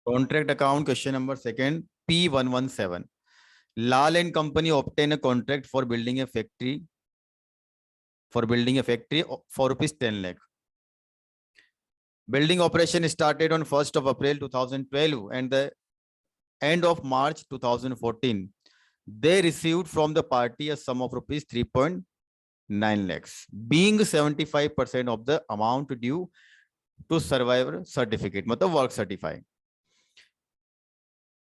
Contract account question number second P117. Lal and company obtain a contract for building a factory for rupees 10 lakh. Building operation started on 1st of April 2012 and the end of March 2014. They received from the party a sum of rupees 3.9 lakhs, being 75% of the amount due to survivor certificate, मतलब work certify.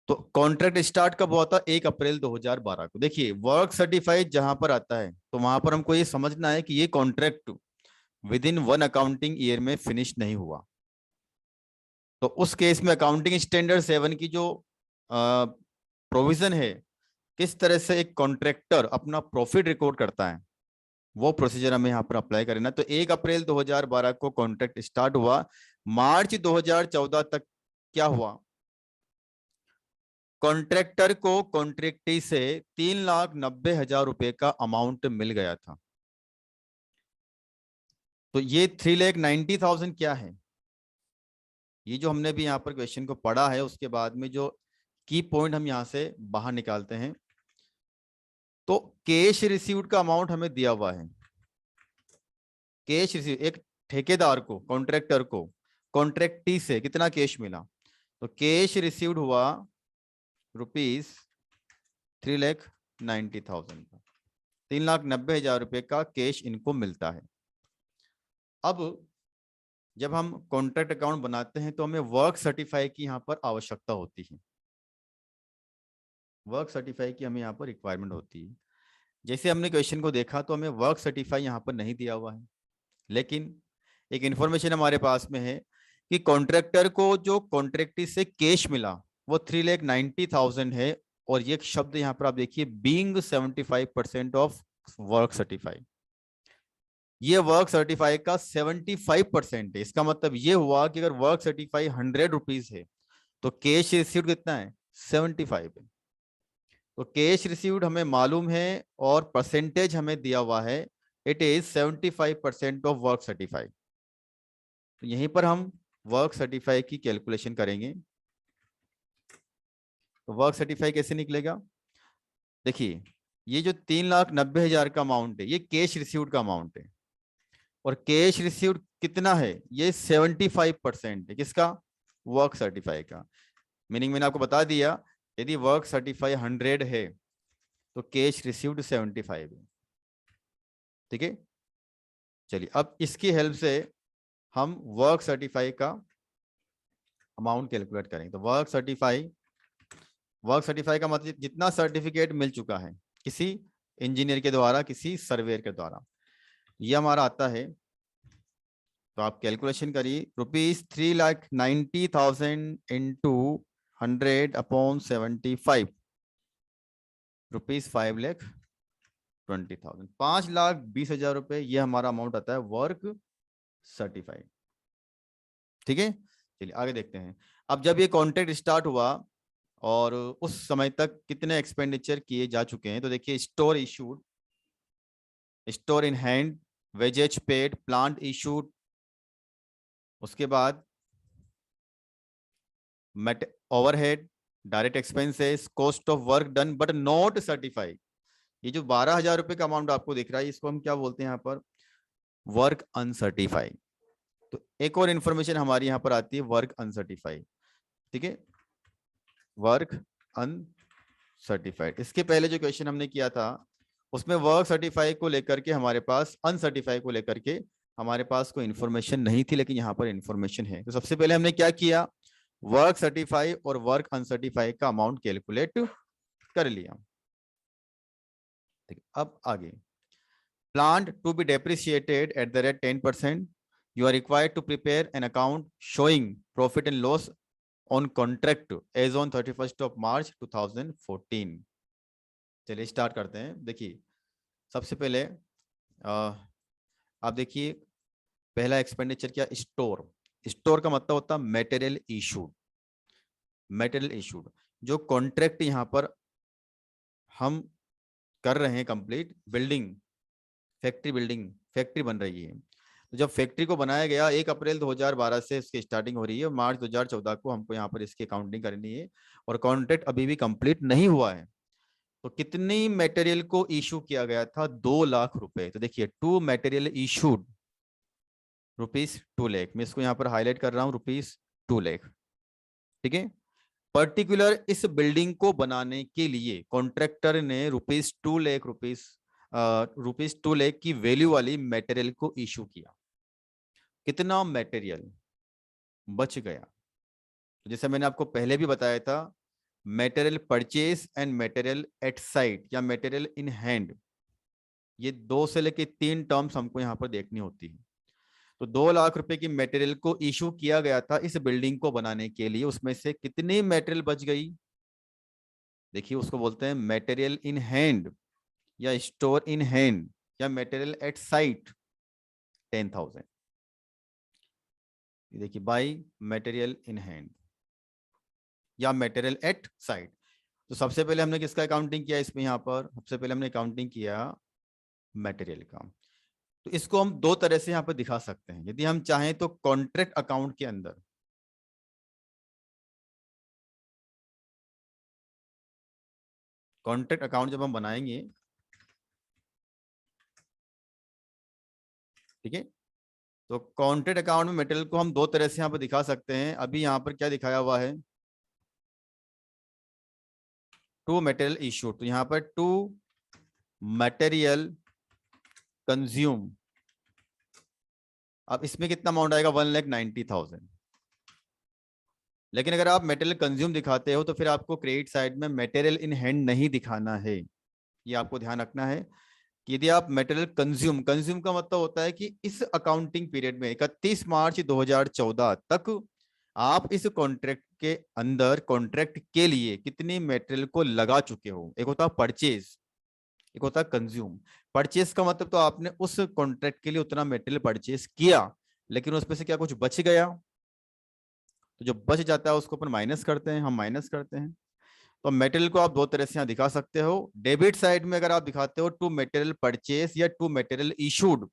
तो contract start कब हुआ था? 1 अप्रैल 2012 को. देखिए work certified जहां पर आता है तो वहां पर हमको ये समझना है कि ये contract with in 1 accounting year में फिनिश नहीं हुआ. तो उस केस में अकाउंटिंग स्टैंडर्ड 7 की जो प्रोविजन है किस तरह से एक कॉन्ट्रैक्टर अपना प्रॉफिट रिकॉर्ड करता है वो प्रोसीजर हमें यहाँ पर अप्लाई करना. तो 1 अप्रैल 2012 को कॉन्ट्रैक्ट स्टार्ट हुआ. मार्च 2014 तक क्या हुआ? कॉन्ट्रैक्टर को कॉन्ट्रैक्टी से 3,90,000 रुपए का अमाउंट मिल गया था. तो ये 3,90,000 क्या है? ये जो हमने भी यहाँ पर क्वेश्चन को पढ़ा है उसके बाद में जो की पॉइंट हम यहाँ से बाहर निकालते हैं. तो कैश रिसीव्ड का अमाउंट हमें दिया हुआ है. कैश रिसीव एक ठेकेदार को कॉन्ट्रैक्टर को कॉन्ट्रैक्टी से कितना कैश मिला? तो कैश रिसीव्ड हुआ रुपीज 3,90,000 का. 3,90,000 रुपए का कैश इनको मिलता है. अब जब हम कॉन्ट्रैक्ट अकाउंट बनाते हैं तो हमें वर्क सर्टिफाई की यहाँ पर आवश्यकता होती है. वर्क सर्टिफाई की हमें यहाँ पर रिक्वायरमेंट होती है. जैसे हमने क्वेश्चन को देखा तो हमें वर्क सर्टिफाई यहाँ पर नहीं दिया हुआ है, लेकिन एक इंफॉर्मेशन हमारे पास में है कि कॉन्ट्रैक्टर को जो कॉन्ट्रैक्टी से कैश मिला वो 3,90,000 है. और ये शब्द यहाँ पर आप देखिए बीइंग 75% ऑफ वर्क सर्टिफाई. ये वर्क सर्टिफाई का 75% है. इसका मतलब ये हुआ कि अगर वर्क सर्टिफाई 100 रुपीज है तो कैश रिसीव्ड कितना है? 75 है. तो कैश रिसीव्ड हमें मालूम है और परसेंटेज हमें दिया हुआ है. It is 75% of work certify. तो यहीं पर हम वर्क सर्टिफाई की कैलकुलेशन करेंगे. तो वर्क सर्टिफाई कैसे निकलेगा? देखिए ये जो 3,90,000 का अमाउंट है ये कैश रिसीव्ड का अमाउंट है. और कैश रिसीव्ड कितना है? ये 75% है. किसका? वर्क सर्टिफाई का. मीनिंग मैंने आपको बता दिया यदि वर्क सर्टिफाई 100 है तो कैश रिसीव्ड 75 है. ठीक है. चलिए अब इसकी हेल्प से हम वर्क सर्टिफाई का अमाउंट कैलकुलेट करेंगे. तो वर्क सर्टिफाई का मतलब जितना सर्टिफिकेट मिल चुका है किसी इंजीनियर के द्वारा किसी सर्वेयर के द्वारा, ये हमारा आता है. तो आप कैलकुलेशन करिए. रुपीज 3,90,000 इंटू 100/75 रुपीज 5,20,000 5,20,000 रुपए. ये हमारा अमाउंट आता है वर्क सर्टिफाइड. ठीक है. चलिए आगे देखते हैं. अब जब ये कॉन्ट्रैक्ट स्टार्ट हुआ और उस समय तक कितने एक्सपेंडिचर किए जा चुके हैं तो देखिए store issued, store in hand, wages paid, plant issued, उसके बाद overhead, direct expenses, cost of work done but not certified. ये जो 12,000 रुपए का अमाउंट आपको दिख रहा है इसको हम क्या बोलते हैं यहाँ पर? Work uncertified. तो एक और इंफॉर्मेशन हमारी यहाँ पर आती है वर्क अनसर्टिफाइड. ठीक है. Work uncertified. इसके पहले जो क्वेश्चन हमने किया था उसमें वर्क सर्टिफाइड को लेकर के हमारे पास अनसर्टिफाइड को लेकर के हमारे पास कोई इंफॉर्मेशन नहीं थी, लेकिन यहाँ पर इंफॉर्मेशन है. तो सबसे पहले हमने क्या किया? वर्क सर्टिफाइड और वर्क अनसर्टिफाइड का अमाउंट कैलकुलेट कर लिया. ठीक है. अब आगे plant to be depreciated at the rate 10%. You are required to prepare an account showing profit and loss on contract as on 31st of March 2014. चलिए start करते हैं. देखिए सबसे पहले आप देखिए पहला एक्सपेंडिचर क्या? स्टोर. स्टोर का मतलब होता है मटेरियल इशूड. मटेरियल इशूड जो कॉन्ट्रैक्ट यहाँ पर हम कर रहे हैं कंप्लीट बिल्डिंग फैक्ट्री बन रही है. तो जब फैक्ट्री को बनाया गया 1 अप्रैल 2012 से इसकी स्टार्टिंग हो रही है, मार्च 2014 को हमको यहाँ पर इसकी अकाउंटिंग करनी है और कॉन्ट्रैक्ट अभी भी कंप्लीट नहीं हुआ है। तो कितनी मटेरियल को इशू किया गया था? 2 लाख रुपए। तो देखिए टू मटेरियल इशूड ₹2 लाख, मैं इसको यहाँ पर हाईलाइट कर रहा हूँ, ₹2 लाख। ठीक है, पर्टिकुलर इस बिल्डिंग को बनाने के लिए कॉन्ट्रैक्टर ने ₹2 लाख की वैल्यू वाली मटेरियल को इशू किया। कितना मटेरियल बच गया? तो जैसे मैंने आपको पहले भी बताया था, material purchase and material at site या मटेरियल इन हैंड, ये 2 से लेके 3 टर्म्स हमको यहाँ पर देखनी होती है। तो 2 लाख रुपए की मटेरियल को इशू किया गया था इस बिल्डिंग को बनाने के लिए, उसमें से कितनी मटेरियल बच गई? देखिए उसको बोलते हैं मटेरियल इन हैंड या स्टोर इन हैंड या मटेरियल एट साइट। 10,000। देखिए बाई मटेरियल इन हैंड या मटेरियल एट साइट। तो सबसे पहले हमने किसका अकाउंटिंग किया इसमें? यहाँ पर सबसे पहले हमने अकाउंटिंग किया मटेरियल का। तो इसको हम 2 तरह से यहाँ पर दिखा सकते हैं। यदि हम चाहें तो कॉन्ट्रैक्ट अकाउंट के अंदर, कॉन्ट्रैक्ट अकाउंट जब हम बनाएंगे, ठीक है, तो कॉन्ट्रैक्ट अकाउंट में मटेरियल को हम 2 तरह से यहाँ पर दिखा सकते हैं। अभी यहाँ पर क्या दिखाया हुआ है? To material issue. तो यहाँ पर टू मटेरियल कंज्यूम, अब इसमें कितना अमाउंट आएगा? 1,90,000। लेकिन अगर आप मटेरियल कंज्यूम दिखाते हो तो फिर आपको क्रेडिट साइड में मटेरियल इन हैंड नहीं दिखाना है। ये आपको ध्यान रखना है कि यदि आप मटेरियल कंज्यूम, कंज्यूम का मतलब होता है कि इस अकाउंटिंग पीरियड में 31 मार्च 2014 तक आप इस कॉन्ट्रैक्ट के अंदर कॉन्ट्रैक्ट के लिए कितनी मटेरियल को लगा चुके हो। एक होता है परचेज, एक होता है कंज्यूम। परचेज का मतलब तो आपने उस कॉन्ट्रैक्ट के लिए उतना मटेरियल परचेज किया, लेकिन उसमें से क्या कुछ बच गया? तो जो बच जाता है उसको अपन माइनस करते हैं, हम माइनस करते हैं। तो मटेरियल को आप 2 तरह से यहाँ दिखा सकते हो। डेबिट साइड में अगर आप दिखाते हो टू मटेरियल परचेज या टू मटेरियल इशूड,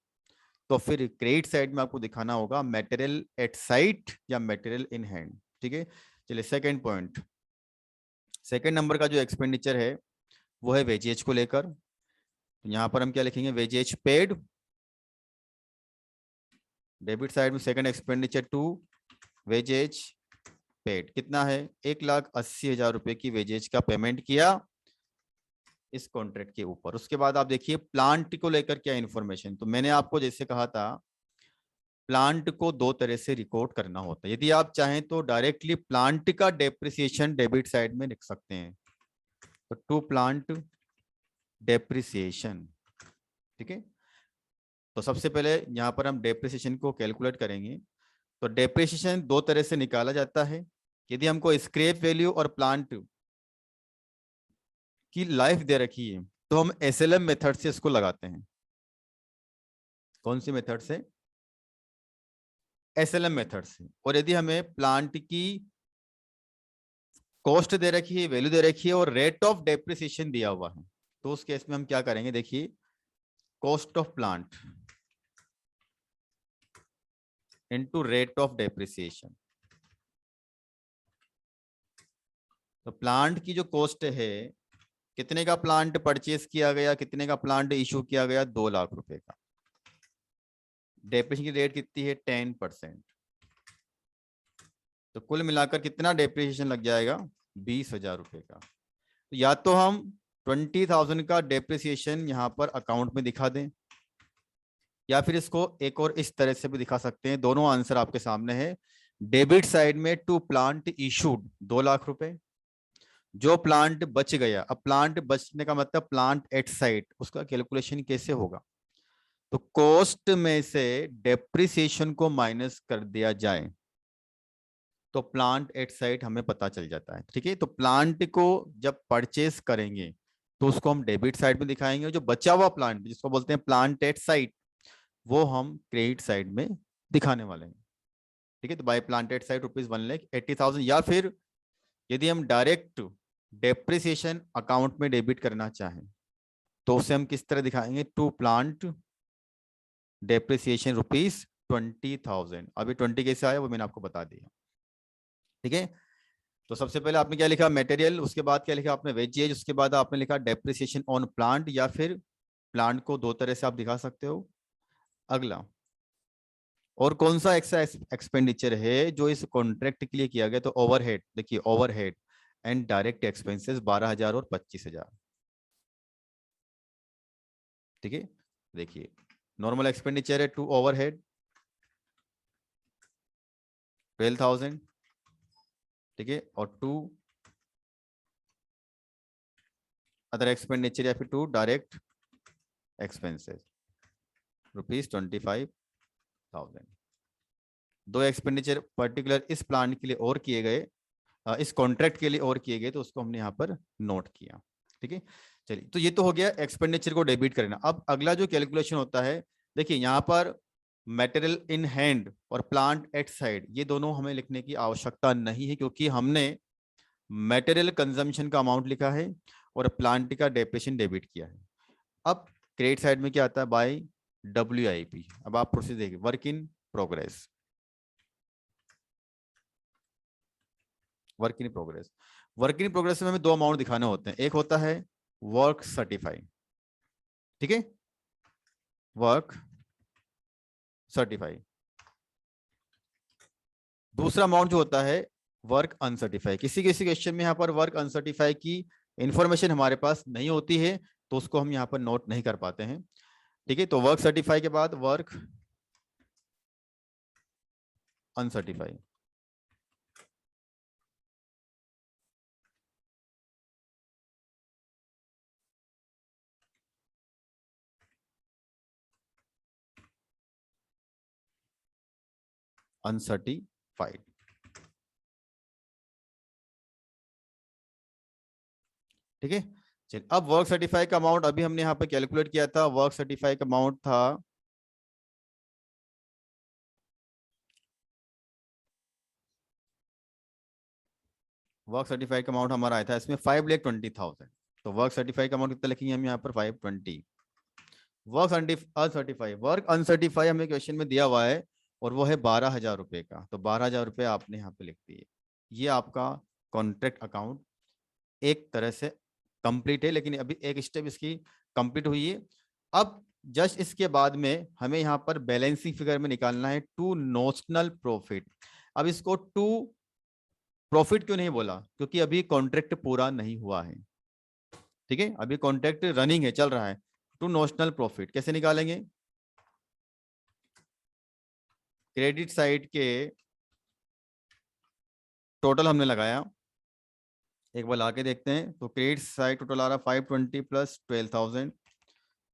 तो फिर क्रेडिट साइड में आपको दिखाना होगा मटेरियल एट साइट या मटेरियल इन हैंड। ठीक है, चलिए सेकंड पॉइंट, सेकंड नंबर का जो एक्सपेंडिचर है वो है वेजेज को लेकर। तो यहाँ पर हम क्या लिखेंगे? Wages paid. डेबिट साइड में second expenditure to wages paid कितना है? 1,80,000 रुपए की वेजेज का पेमेंट किया इस कॉन्ट्रैक्ट के ऊपर। उसके बाद आप देखिए प्लांट को लेकर क्या इन्फॉर्मेशन। तो मैंने आपको जैसे कहा था, प्लांट को 2 तरह से रिकॉर्ड करना होता है। यदि आप चाहें तो डायरेक्टली प्लांट का डेप्रिसिएशन डेबिट साइड में लिख सकते हैं, तो टू प्लांट डेप्रिसिएशन। ठीक है, तो सबसे पहले यहाँ पर हम डेप्रिसिएशन को कैलकुलेट करेंगे। तो डेप्रिसिएशन 2 तरह से निकाला जाता है। यदि हमको स्क्रैप वैल्यू और प्लांट की लाइफ दे रखी है तो हम एसएलएम मेथड से इसको लगाते हैं। कौन सी मेथड से? एसएलएम मेथड से। और यदि हमें प्लांट की कॉस्ट दे रखी है, वैल्यू दे रखी है और रेट ऑफ डेप्रिसिएशन दिया हुआ है, तो उस केस में हम क्या करेंगे? देखिए cost of plant into rate of depreciation. तो प्लांट की जो कॉस्ट है, कितने का प्लांट परचेज किया गया, कितने का प्लांट इशू किया गया? 2 लाख रुपए का। डेप्रिसिएशन की रेट कितनी है? 10%। तो कुल मिलाकर कितना डेप्रिसिएशन लग जाएगा? 20,000 रुपए का। तो या तो हम 20,000 का डेप्रिसिएशन यहाँ पर अकाउंट में दिखा दें, या फिर इसको एक और इस तरह से भी दिखा सकते हैं। दोनों आंसर आपके सामने है। डेबिट साइड में टू प्लांट इशूड 2 लाख रुपए, जो प्लांट बच गया। अब प्लांट बचने का मतलब प्लांट एट साइट, उसका कैलकुलेशन कैसे होगा? तो कॉस्ट में से डेप्रिसिएशन को माइनस कर दिया जाए तो प्लांट एट साइट हमें पता चल जाता है। ठीक है, तो प्लांट को जब परचेस करेंगे तो उसको हम डेबिट साइड में दिखाएंगे, जो बचा हुआ प्लांट जिसको बोलते हैं प्लांट एट साइट, वो हम क्रेडिट साइड में दिखाने वाले हैं। ठीक है, तो बाय प्लांट एट साइट ₹1,80,000। या फिर यदि हम डायरेक्ट डेप्रिसिएशन अकाउंट में डेबिट करना चाहें तो उसे हम किस तरह दिखाएंगे? To plant depreciation 20,000। अभी 20 कैसे आया वो मैंने आपको बता दिया। ठीक है, तो सबसे पहले आपने क्या लिखा, मटेरियल, उसके बाद क्या लिखा आपने, वेजेज, उसके बाद आपने लिखा डेप्रिसिएशन ऑन प्लांट, या फिर प्लांट को दो तरह से आप दिखा सकते हो। अगला, और कौन सा एक्स्ट्रा एक्सपेंडिचर है जो इस कॉन्ट्रैक्ट के लिए किया गया, तो ओवरहेड, देखिए ओवरहेड एंड डायरेक्ट एक्सपेंसेस 12,000 और 25,000। ठीक है, देखिए नॉर्मल एक्सपेंडिचर है टू ओवरहेड 12,000, ठीक है, और टू अदर एक्सपेंडिचर या फिर टू डायरेक्ट एक्सपेंसेस ₹25,000। दो एक्सपेंडिचर पर्टिकुलर इस प्लान के लिए और किए गए, इस कॉन्ट्रैक्ट के लिए और किए गए, तो उसको हमने यहाँ पर नोट किया। ठीक है, चलिए, तो ये तो हो गया एक्सपेंडिचर को डेबिट करना। अब अगला जो कैलकुलेशन होता है, देखिए यहाँ पर मटेरियल इन हैंड और प्लांट एट साइड, ये दोनों हमें लिखने की आवश्यकता नहीं है, क्योंकि हमने मटेरियल कंजम्पशन का अमाउंट लिखा है और प्लांट का डेप्रिसिएशन डेबिट किया है। अब क्रेडिट साइड में क्या आता है, बाय WIP। अब आप प्रोसेस देखिए, work in progress, work in progress. Work in progress में हमें दो अमाउंट दिखाने होते हैं, एक होता है वर्क सर्टिफाई, ठीक है, वर्क सर्टिफाई। दूसरा अमाउंट जो होता है वर्क अनसर्टिफाई। किसी किसी क्वेश्चन में यहाँ पर वर्क अनसर्टिफाई की इंफॉर्मेशन हमारे पास नहीं होती है, तो उसको हम यहाँ पर नोट नहीं कर पाते हैं। ठीक है, तो वर्क सर्टिफाई के बाद वर्क अनसर्टिफाई। अनसर्टिफाइड, ठीक है। चलिए, अब वर्क सर्टिफाई का अमाउंट अभी हमने यहाँ पे कैलकुलेट किया था, वर्क सर्टिफाई का अमाउंट था वर्क सर्टिफाई का अमाउंट हमारा आया था इसमें 5,20,000। तो वर्क सर्टिफाई का अमाउंट कितना लिखेंगे हम यहाँ पर 520। वर्क अनसर्टिफाई, वर्क अनसर्टिफाई हमें क्वेश्चन में दिया हुआ है और वो है 12,000 रुपए का, तो 12,000 रुपये आपने यहाँ पे लिख दिए। ये आपका कॉन्ट्रैक्ट अकाउंट एक तरह से कंप्लीट है, लेकिन अभी एक स्टेप इसकी कंप्लीट हुई है। अब जस्ट इसके बाद में हमें यहाँ पर बैलेंसिंग फिगर में निकालना है टू नोशनल प्रॉफिट। अब इसको टू प्रॉफिट क्यों नहीं बोला, क्योंकि अभी कॉन्ट्रैक्ट पूरा नहीं हुआ है। ठीक है, अभी कॉन्ट्रैक्ट रनिंग है, चल रहा है। टू नोशनल प्रॉफिट कैसे निकालेंगे, क्रेडिट साइड के टोटल हमने लगाया, एक बार लाके देखते हैं। तो क्रेडिट साइड टोटल आ रहा 520 प्लस 12,000,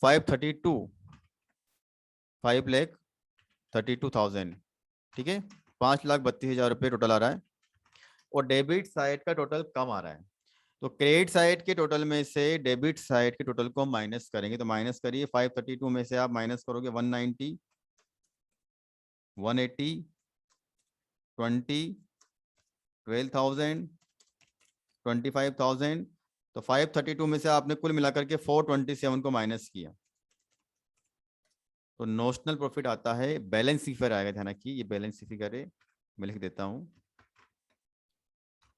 532, 5,32,000। ठीक है, 5,32,000 रुपये टोटल आ रहा है। और डेबिट साइड का टोटल कम आ रहा है, तो क्रेडिट साइड के टोटल में से डेबिट साइड के टोटल को माइनस करेंगे। तो माइनस करिए, 532 में से आप माइनस करोगे 190, 180, 20, 12,000, 25,000। तो 532 में से आपने कुल मिलाकर के 427 को माइनस किया, तो नोशनल प्रॉफिट आता है, बैलेंस फिगर आएगा, ध्यान रखिए ये बैलेंस फिगर है, मैं लिख देता हूं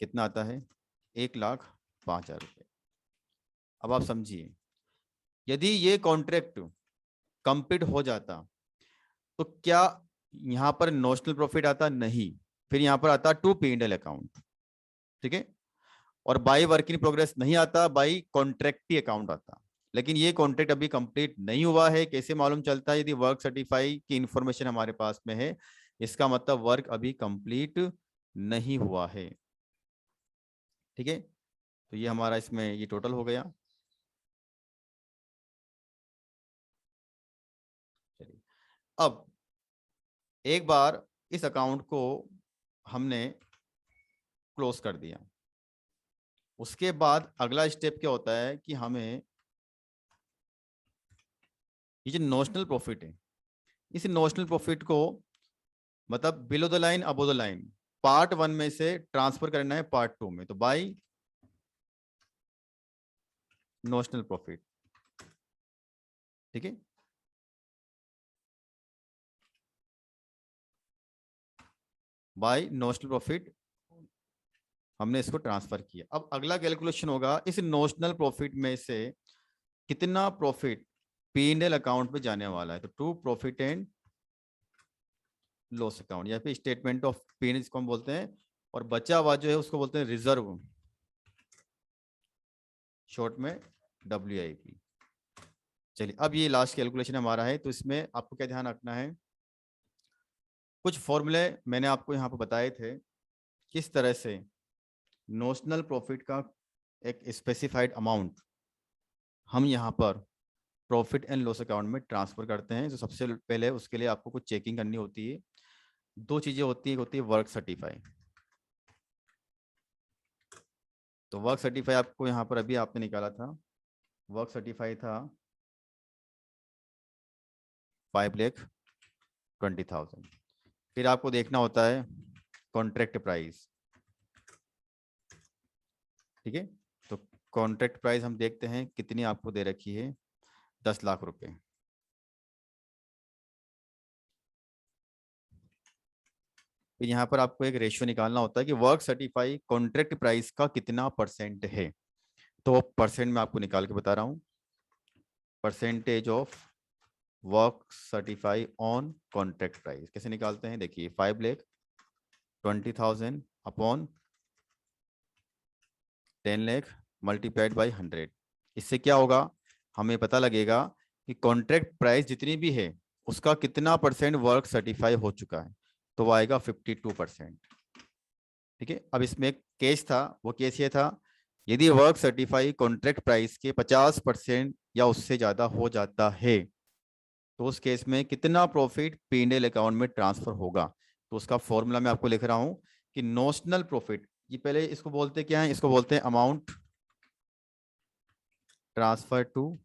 कितना आता है, 1,05,000 रुपये। अब आप समझिए, यदि ये कॉन्ट्रैक्ट कंप्लीट हो जाता तो क्या यहां पर नोशनल प्रॉफिट आता, नहीं, फिर यहां पर आता टू P&L अकाउंट, ठीक है, और बाई वर्क इन प्रोग्रेस नहीं आता, बाई कॉन्ट्रैक्टी अकाउंट आता। लेकिन ये कॉन्ट्रैक्ट अभी कंप्लीट नहीं हुआ है, कैसे मालूम चलता है, यदि वर्क सर्टिफाई की इंफॉर्मेशन हमारे पास में है, इसका मतलब वर्क अभी कंप्लीट नहीं हुआ है। ठीक है, तो ये हमारा इसमें ये टोटल हो गया। चलिए, अब एक बार इस अकाउंट को हमने क्लोज कर दिया, उसके बाद अगला स्टेप क्या होता है कि हमें ये जो नोशनल प्रॉफिट है, इस नोशनल प्रॉफिट को मतलब below the line above the line part 1 में से ट्रांसफर करना है पार्ट 2 में, तो बाई नोशनल प्रॉफिट। ठीक है, बाय नोशनल प्रॉफिट, हमने इसको ट्रांसफर किया। अब अगला कैलकुलेशन होगा इस नोशनल प्रॉफिट में से कितना प्रॉफिट P&L अकाउंट में जाने वाला है। तो to profit and loss account या फिर स्टेटमेंट ऑफ P&L इसको हम बोलते हैं, और बचा हुआ जो है उसको बोलते हैं रिजर्व, शॉर्ट में WIP। चलिए अब ये लास्ट कैलकुलेशन हमारा है, तो इसमें आपको क्या ध्यान रखना है, कुछ फॉर्मूले मैंने आपको यहाँ पर बताए थे किस तरह से नोशनल प्रॉफिट का एक स्पेसिफाइड अमाउंट हम यहाँ पर प्रॉफिट एंड लॉस अकाउंट में ट्रांसफर करते हैं। तो सबसे पहले उसके लिए आपको कुछ चेकिंग करनी होती है। दो चीजें होती है, एक होती है वर्क सर्टिफाई। तो वर्क सर्टिफाई आपको यहाँ पर अभी आपने निकाला था, वर्क सर्टिफाई था 5,20,000। फिर आपको देखना होता है कॉन्ट्रैक्ट प्राइस, ठीक है। तो कॉन्ट्रैक्ट प्राइस हम देखते हैं कितनी आपको दे रखी है, 10 लाख रुपए। फिर यहाँ पर आपको एक रेशियो निकालना होता है कि वर्क सर्टिफाई कॉन्ट्रैक्ट प्राइस का कितना परसेंट है। तो परसेंट में आपको निकाल के बता रहा हूँ, percentage of work certify on contract price कैसे निकालते हैं, देखिए 5,20,000 अपॉन 10 लाख मल्टीप्लाइड बाई 100। इससे क्या होगा, हमें पता लगेगा कि कॉन्ट्रैक्ट प्राइस जितनी भी है उसका कितना परसेंट वर्क सर्टिफाई हो चुका है। तो वो आएगा 52%, ठीक है। अब इसमें एक केस था, वो केस ये था, यदि वर्क सर्टिफाई कॉन्ट्रैक्ट प्राइस के 50% या उससे ज़्यादा हो जाता है तो उस केस में कितना प्रॉफिट P&L अकाउंट में ट्रांसफर होगा। तो उसका फॉर्मूला मैं आपको लिख रहा हूं कि नोशनल प्रॉफिट, ये पहले इसको बोलते क्या है, इसको बोलते हैं amount transfer to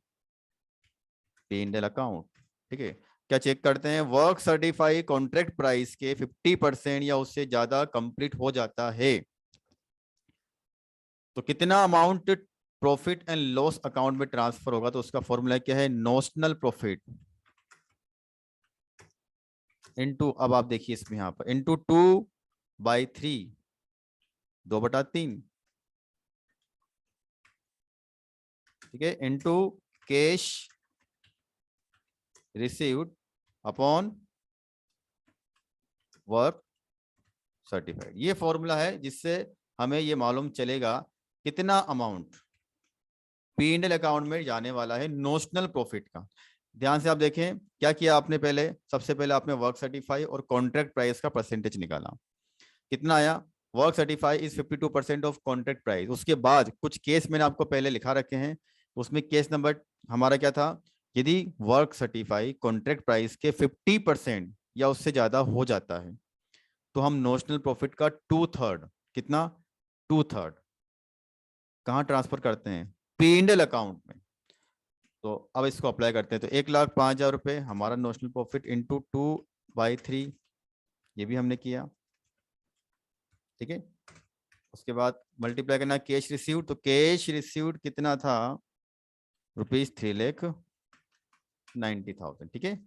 P&L account, ठीक है। क्या चेक करते हैं, वर्क सर्टिफाई कॉन्ट्रैक्ट प्राइस के 50% या उससे ज्यादा कंप्लीट हो जाता है तो कितना amount profit and loss account में ट्रांसफर होगा। तो उसका फॉर्मूला क्या है, नोशनल प्रॉफिट इनटू, अब आप देखिए इसमें यहां पर इनटू 2/3, 2/3, ठीक है, into cash received upon work certified. ये फॉर्मूला है जिससे हमें ये मालूम चलेगा कितना अमाउंट P&L अकाउंट में जाने वाला है नोशनल प्रॉफिट का। ध्यान से आप देखें क्या किया आपने, पहले सबसे पहले आपने वर्क सर्टिफाई और कॉन्ट्रैक्ट प्राइस का परसेंटेज निकाला, कितना आया, work certify is 52% of contract price. उसके बाद कुछ केस मैंने आपको पहले लिखा रखे हैं, उसमें केस नंबर हमारा क्या था, यदि वर्क सर्टिफाई कॉन्ट्रैक्ट प्राइस के 50% या उससे ज्यादा हो जाता है तो हम नोशनल प्रॉफिट का 2/3, कितना, 2/3 कहाँ ट्रांसफर करते हैं, P&L अकाउंट में। तो अब इसको अप्लाई करते हैं, तो 1,05,000 रुपये हमारा नोशनल प्रॉफिट इंटू 2/3, ये भी हमने किया, ठीक है। उसके बाद मल्टीप्लाई करना कैश रिसीव्ड, तो कैश रिसीव्ड कितना था, ₹3,90,000, ठीक है,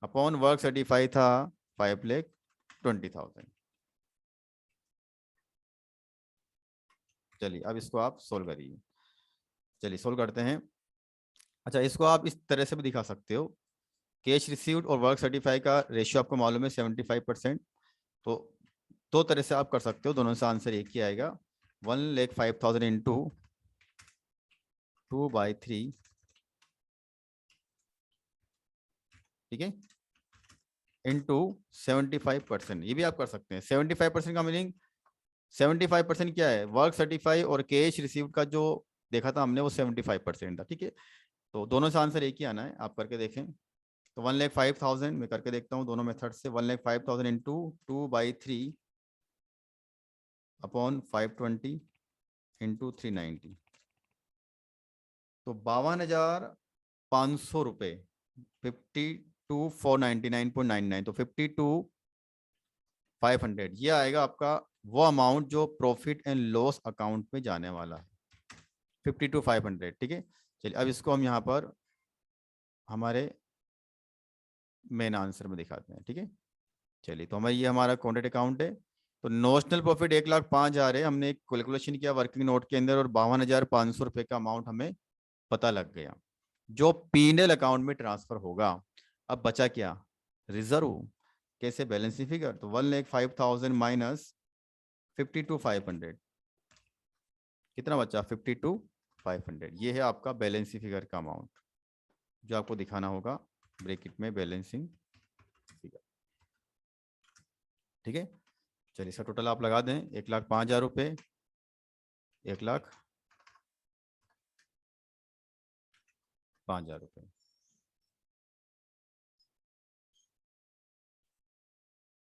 अपॉन वर्क सर्टिफाई था 5,20,000। चलिए अब इसको आप सोल्व करिए, चलिए सोल्व करते हैं। अच्छा, इसको आप इस तरह से भी दिखा सकते हो, कैश रिसीव्ड और वर्क सर्टिफाई का रेशियो आपको मालूम है 75%। तो दो तरह से आप कर सकते हो, दोनों से आंसर एक ही आएगा, 1,05,000 इंटू 2/3, ठीक है, इंटू 75%। ये भी आप कर सकते हैं। 75% का मीनिंग, 75% क्या है, वर्क सर्टिफाई और कैश रिसीव का जो देखा था हमने वो 75% था, ठीक है। तो दोनों से आंसर एक ही आना है, आप करके देखें। तो 1,05,000 मैं करके देखता हूँ दोनों मेथड से, 1,05,000 इंटू 2/3 अपॉन 520 इंटू 390, तो 52,500 रुपये, 52,499.99, तो 52,500 ये आएगा आपका वो अमाउंट जो प्रॉफिट एंड लॉस अकाउंट में जाने वाला है, 52,500, ठीक है। चलिए अब इसको हम यहाँ पर हमारे मेन आंसर में दिखाते हैं, ठीक है। चलिए तो हमारा ये हमारा कॉन्ट्रैक्ट अकाउंट है, तो नोशनल प्रॉफिट 1,05,000 है, हमने एक कैलकुलेशन किया वर्किंग नोट के अंदर और 52,500 रुपए का अमाउंट हमें पता लग गया जो पीएनएल अकाउंट में ट्रांसफर होगा। अब बचा क्या, रिजर्व। कैसे, बैलेंस शीट फिगर, तो 1,05,000 माइनस 52,500 कितना बचा, 52,500। ये है आपका बैलेंस शीट फिगर का अमाउंट जो आपको दिखाना होगा ब्रैकेट में बैलेंसिंग फिगर। ठीक है, चलिए इसका टोटल आप लगा दें, 1,05,000 रुपये, 1,05,000 रुपये,